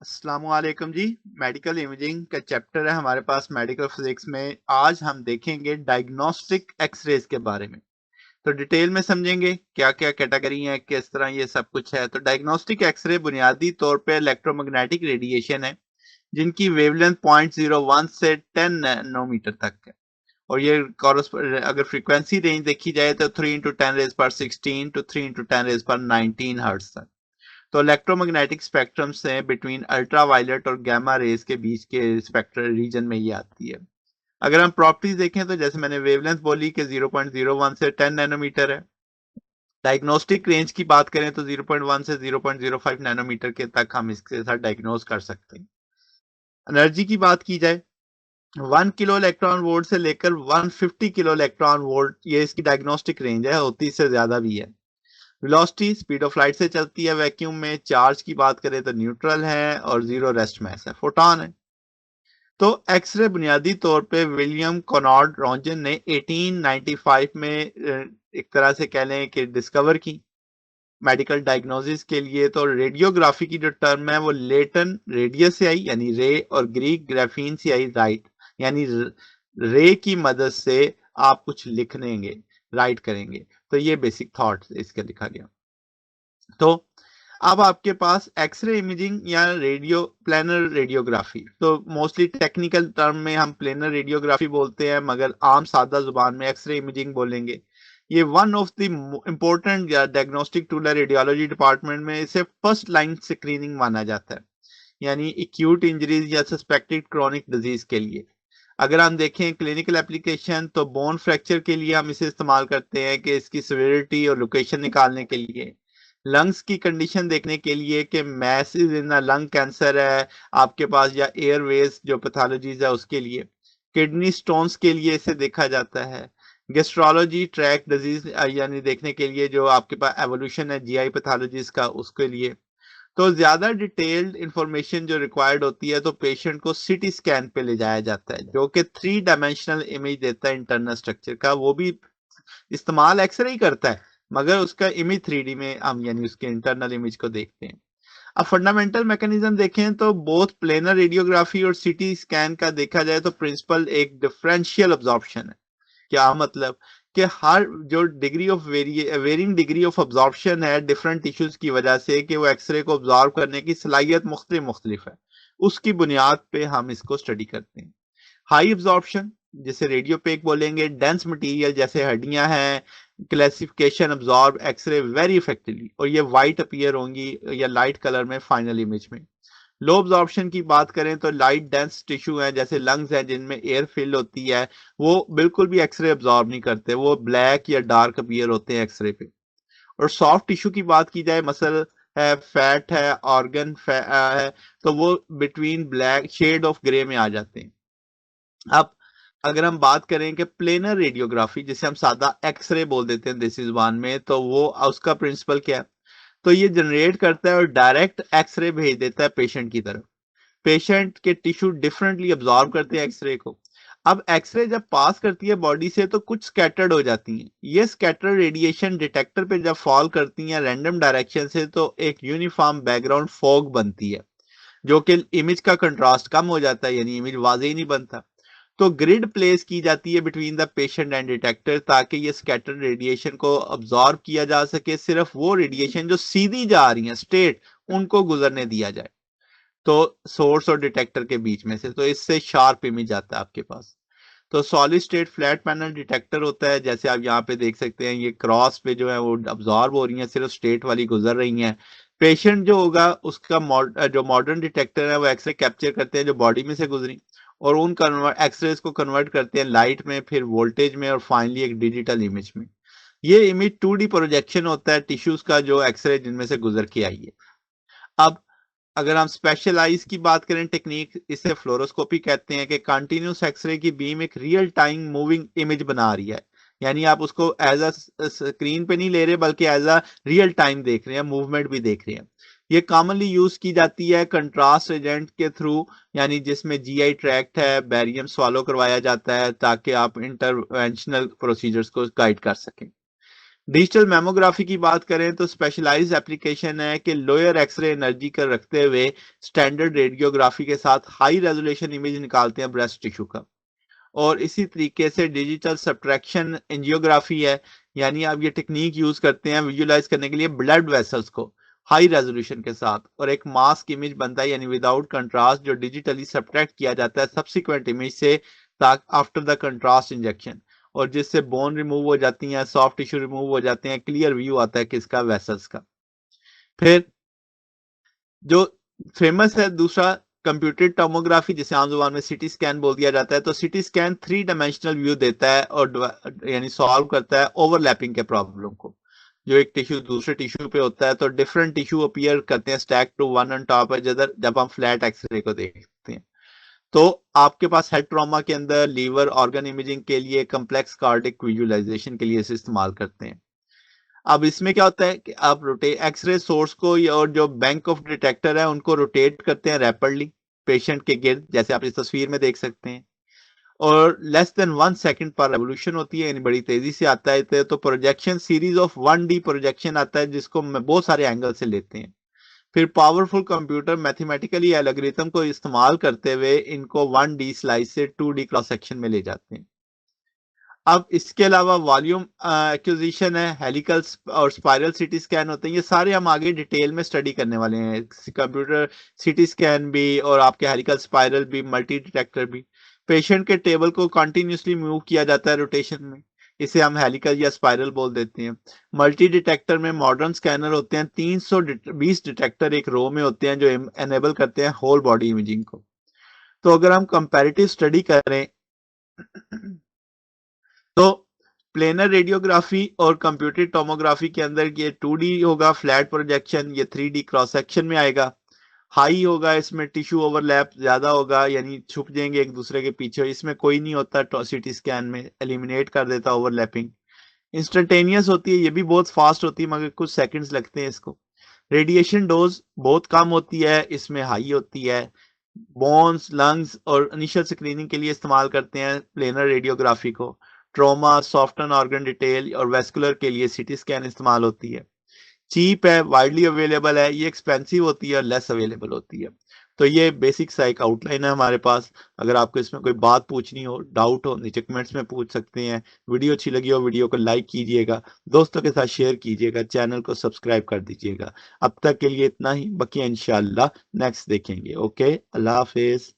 अस्सलामुअलैकुम जी। Medical imaging का chapter है हमारे पास मेडिकल फिजिक्स में। आज हम देखेंगे डायग्नोस्टिक एक्सरेज के बारे में। तो डिटेल में समझेंगे क्या क्या कैटेगरी है, किस तरह ये सब कुछ है। तो डायग्नोस्टिक एक्सरे बुनियादी तौर पे इलेक्ट्रोमैग्नेटिक रेडिएशन है जिनकी वेवलेंथ 0.01 से 10 नैनोमीटर तक है। और ये अगर फ्रीक्वेंसी रेंज देखी जाए तो 3 इंटू 10⁻16 टू 3 इंटू 10⁻19 हर्ट्ज तक। तो इलेक्ट्रोमैग्नेटिक स्पेक्ट्रम से बिटवीन अल्ट्रावायलेट और गामा रेज के बीच के स्पेक्ट्रल रीजन में ये आती है। अगर हम प्रॉपर्टीज देखें तो जैसे मैंने वेवलेंथ बोली कि 0.01 से 10 नैनोमीटर है। डायग्नोस्टिक रेंज की बात करें तो 0.1 से 0.05 नैनोमीटर के तक हम इसके साथ डायग्नोज कर सकते हैं। एनर्जी की बात की जाए 1 किलो इलेक्ट्रॉन वोल्ट से लेकर 150 किलो इलेक्ट्रॉन वोल्ट ये इसकी डायग्नोस्टिक रेंज है, होती इससे ज्यादा भी है। वेलोसिटी स्पीड ऑफ लाइट से चलती है वैक्यूम में। चार्ज की बात करें तो न्यूट्रल है और जीरो रेस्ट मास है, फोटॉन है। तो एक्सरे बुनियादी तौर पे विलियम कॉनॉर्ड रॉन्जन ने 1895 में एक तरह से कह लें कि डिस्कवर की मेडिकल डायग्नोसिस के लिए। तो रेडियोग्राफी की जो टर्म है वो लेटन रेडियस से आई यानी रे, और ग्रीक ग्राफीन से आई राइट, यानी रे की मदद से आप कुछ लिखेंगे, राइट करेंगे। तो ये बेसिक थॉट इसके लिखा गया। तो अब आपके पास एक्सरे इमेजिंग या रेडियो प्लेनर रेडियोग्राफी, तो मोस्टली टेक्निकल टर्म में हम प्लेनर रेडियोग्राफी बोलते हैं, मगर आम सादा जुबान में एक्सरे इमेजिंग बोलेंगे। ये one of the important diagnostic tool है रेडियोलॉजी डिपार्टमेंट में। इसे फर्स्ट लाइन स्क्रीनिंग माना जाता है, यानी एक्यूट इंजरीज या सस्पेक्टेड क्रॉनिक डिजीज के लिए। अगर हम देखें क्लिनिकल एप्लीकेशन तो बोन फ्रैक्चर के लिए हम इसे इस्तेमाल करते हैं कि इसकी सिवियरिटी और लोकेशन निकालने के लिए। लंग्स की कंडीशन देखने के लिए कि मैसिस इन लंग कैंसर है आपके पास या एयरवेज जो पैथोलॉजीज है उसके लिए। किडनी स्टोन्स के लिए इसे देखा जाता है। गेस्ट्रोलॉजी ट्रैक डिजीज यानी देखने के लिए जो आपके पास एवोल्यूशन है जीआई पैथोलॉजीज का, उसके लिए। तो ज्यादा डिटेल्ड इंफॉर्मेशन जो रिक्वायर्ड होती है तो पेशेंट को सीटी स्कैन पे ले जाया जाता है जो कि 3 डायमेंशनल इमेज देता है इंटरनल स्ट्रक्चर का। वो भी इस्तेमाल एक्सरे ही करता है, मगर उसका इमेज 3D में हम यानी उसके इंटरनल इमेज को देखते हैं। अब फंडामेंटल मैकेनिज्म देखें तो बोथ प्लेनर रेडियोग्राफी और सीटी स्कैन का देखा जाए तो प्रिंसिपल एक डिफरेंशियल अब्जॉर्प्शन है। क्या मतलब कि हर जो degree of varying degree of absorption है डिफरेंट टिश्यूज की वजह से कि वो एक्सरे को अब्जॉर्व करने की सलाहियत मुख्तलिफ है, उसकी बुनियाद पे हम इसको स्टडी करते हैं। हाई अब्जॉर्प्शन जिसे रेडियोपेक बोलेंगे, डेंस मटेरियल जैसे हड्डियां हैं, classification absorb X-ray very effectively, और ये वाइट अपीयर होंगी या लाइट कलर में फाइनल इमेज में। लो अब्जॉर्प्शन की बात करें तो लाइट डेंस टिश्यू है जैसे लंग्स है जिनमें एयर फिल होती है, वो बिल्कुल भी एक्सरे अब्जॉर्ब नहीं करते, वो ब्लैक या डार्क अपीयर होते हैं एक्सरे पे। और सॉफ्ट टिश्यू की बात की जाए, मसल है, फैट है, ऑर्गन है, तो वो between black shade of grey में आ जाते हैं। अब अगर हम बात करें कि प्लेनर रेडियोग्राफी जिसे हम सादा एक्सरे बोल देते हैं देसी जुबान में, तो वो उसका प्रिंसिपल क्या है? तो ये जनरेट करता है और डायरेक्ट एक्सरे भेज देता है पेशेंट की तरफ। पेशेंट के टिश्यू डिफरेंटली अब्सॉर्ब करते हैं एक्सरे को। अब एक्सरे जब पास करती है बॉडी से तो कुछ स्कैटर्ड हो जाती हैं। ये स्कैटर्ड रेडिएशन डिटेक्टर पे जब फॉल करती हैं रैंडम डायरेक्शन से तो एक यूनिफॉर्म बैकग्राउंड फॉग बनती है, जो कि इमेज का कंट्रास्ट कम हो जाता है, यानी इमेज वाजे ही नहीं बनता। तो ग्रिड प्लेस की जाती है between the patient and detector ताकि ये स्कैटर्ड रेडिएशन को अब्सॉर्ब किया जा सके। सिर्फ वो रेडिएशन जो सीधी जा रही है स्ट्रेट, उनको गुजरने दिया जाए, तो सोर्स और डिटेक्टर के बीच में से। तो इससे शार्प इमेज आता है आपके पास। तो solid state flat panel detector होता है, जैसे आप यहाँ पे देख सकते हैं, ये क्रॉस पे जो है वो अब्सॉर्ब हो रही है, सिर्फ स्टेट वाली गुजर रही हैं। पेशेंट जो होगा उसका जो मॉडर्न डिटेक्टर है वो एक्सरे कैप्चर करते हैं जो बॉडी में से गुजरी, और उन कन्वर्ट एक्सरेज को कन्वर्ट करते हैं लाइट में, फिर वोल्टेज में, और फाइनली एक डिजिटल इमेज में। ये इमेज 2D प्रोजेक्शन होता है टिश्यूज का जो एक्सरे जिनमें से गुजर के आई है। अब अगर हम स्पेशलाइज की बात करें टेक्निक, इसे फ्लोरोस्कोपी कहते हैं कि कंटिन्यूस एक्सरे की बीम एक रियल टाइम मूविंग इमेज बना रही है, यानी आप उसको एज अ स्क्रीन पे नहीं ले रहे बल्कि एज अ रियल टाइम देख रहे हैं, मूवमेंट भी देख रहे हैं। ये कॉमनली यूज की जाती है कंट्रास्ट एजेंट के थ्रू, यानी जिसमें जीआई ट्रैक्ट है, बैरियम स्वालो करवाया जाता है ताकि आप इंटरवेंशनल प्रोसीजर्स को गाइड कर सकें। डिजिटल मेमोग्राफी की बात करें तो स्पेशलाइज्ड एप्लीकेशन है कि लोअर एक्सरे एनर्जी कर रखते हुए स्टैंडर्ड रेडियोग्राफी के साथ हाई रेजोल्यूशन इमेज निकालते हैं ब्रेस्ट टिश्यू का। और इसी तरीके से डिजिटल सब्ट्रैक्शन एंजियोग्राफी है, यानी आप ये टेक्निक यूज करते हैं विजुलाइज करने के लिए ब्लड वेसल्स को हाई रेजोल्यूशन के साथ, और एक मास्क इमेज बनता है यानी विदाउट कंट्रास्ट, जो डिजिटली सब्ट्रैक्ट किया जाता है सब्सिक्वेंट इमेज से आफ्टर द कंट्रास्ट इंजेक्शन, और जिससे बोन रिमूव हो जाती है, सॉफ्ट टिश्यू रिमूव हो जाते हैं, क्लियर व्यू आता है किसका, वेसल्स का। फिर जो फेमस है दूसरा कंप्यूटेड टोमोग्राफी, जिसे आम जुबान में सिटी स्कैन बोल दिया जाता है। तो सिटी स्कैन 3 डायमेंशनल व्यू देता है और यानी सॉल्व करता है ओवरलैपिंग के प्रॉब्लम को। जो एक टिश्यू दूसरे टिश्यू पे होता है तो डिफरेंट टिश्यू अपीयर करते हैं stack to one on top है, जब हम फ्लैट एक्सरे को देखते हैं। तो आपके पास हेड ट्रॉमा के अंदर लीवर ऑर्गन इमेजिंग के लिए कम्प्लेक्स कार्डिक विजुअलाइजेशन के लिए इसे इस्तेमाल करते हैं। अब इसमें क्या होता है कि आप एक्सरे सोर्स को और जो बैंक ऑफ डिटेक्टर है उनको रोटेट करते हैं रैपिडली पेशेंट के गिर्द, जैसे आप इस तस्वीर में देख सकते हैं, और लेस देन 1 सेकंड पर रेवोल्यूशन होती है, यानी बड़ी तेजी से आता है। तो projection series of 1D projection आता है जिसको बहुत सारे एंगल से लेते हैं। फिर पावरफुल कंप्यूटर मैथमेटिकली एल्गोरिथम को इस्तेमाल करते हुए इनको 1D स्लाइस से 2D क्रॉस सेक्शन में ले जाते हैं। अब इसके अलावा वॉल्यूम एक्विजिशन है, हेलिकल और स्पाइरल सिटी स्कैन होते हैं। ये सारे हम आगे डिटेल में स्टडी करने वाले हैं, कंप्यूटर सिटी स्कैन भी और आपके हेलिकल स्पाइरल भी, मल्टी डिटेक्टर भी। पेशेंट के टेबल को कंटिन्यूसली मूव किया जाता है रोटेशन में, इसे हम हेलिकल या स्पाइरल बोल देते हैं। मल्टी डिटेक्टर में मॉडर्न स्कैनर होते हैं, 320 डिटेक्टर एक रो में होते हैं जो एनेबल करते हैं होल बॉडी इमेजिंग को। तो अगर हम कंपैरेटिव स्टडी करें तो प्लेनर रेडियोग्राफी और कंप्यूटेड टोमोग्राफी के अंदर ये 2D होगा फ्लैट प्रोजेक्शन, ये 3D क्रॉस सेक्शन में आएगा। हाई होगा, इसमें टिश्यू ओवरलैप ज्यादा होगा, यानी छुप जाएंगे एक दूसरे के पीछे, इसमें कोई नहीं होता, सिटी स्कैन में एलिमिनेट कर देता ओवरलैपिंग। इंस्टेंटेनियस होती है, ये भी बहुत फास्ट होती है मगर कुछ सेकंड्स लगते हैं इसको। रेडिएशन डोज बहुत कम होती है, इसमें हाई होती है। बोन्स, लंग्स और इनिशियल स्क्रीनिंग के लिए इस्तेमाल करते हैं प्लेनर रेडियोग्राफी को। Trauma, soft and organ detail और वेस्कुलर के लिए सिटी स्कैन इस्तेमाल होती है। चीप है, वाइडली अवेलेबल है, ये एक्सपेंसिव होती है और लेस अवेलेबल होती है। तो ये बेसिक सा एक आउटलाइन है हमारे पास। अगर आपको इसमें कोई बात पूछनी हो, डाउट हो, नीचे कमेंट्स में पूछ सकते हैं। वीडियो अच्छी लगी हो वीडियो को लाइक कीजिएगा, दोस्तों के साथ शेयर कीजिएगा, चैनल को सब्सक्राइब कर दीजिएगा। अब तक के लिए इतना ही, बाकी इंशाल्लाह नेक्स्ट देखेंगे। ओके, अल्लाह हाफिज।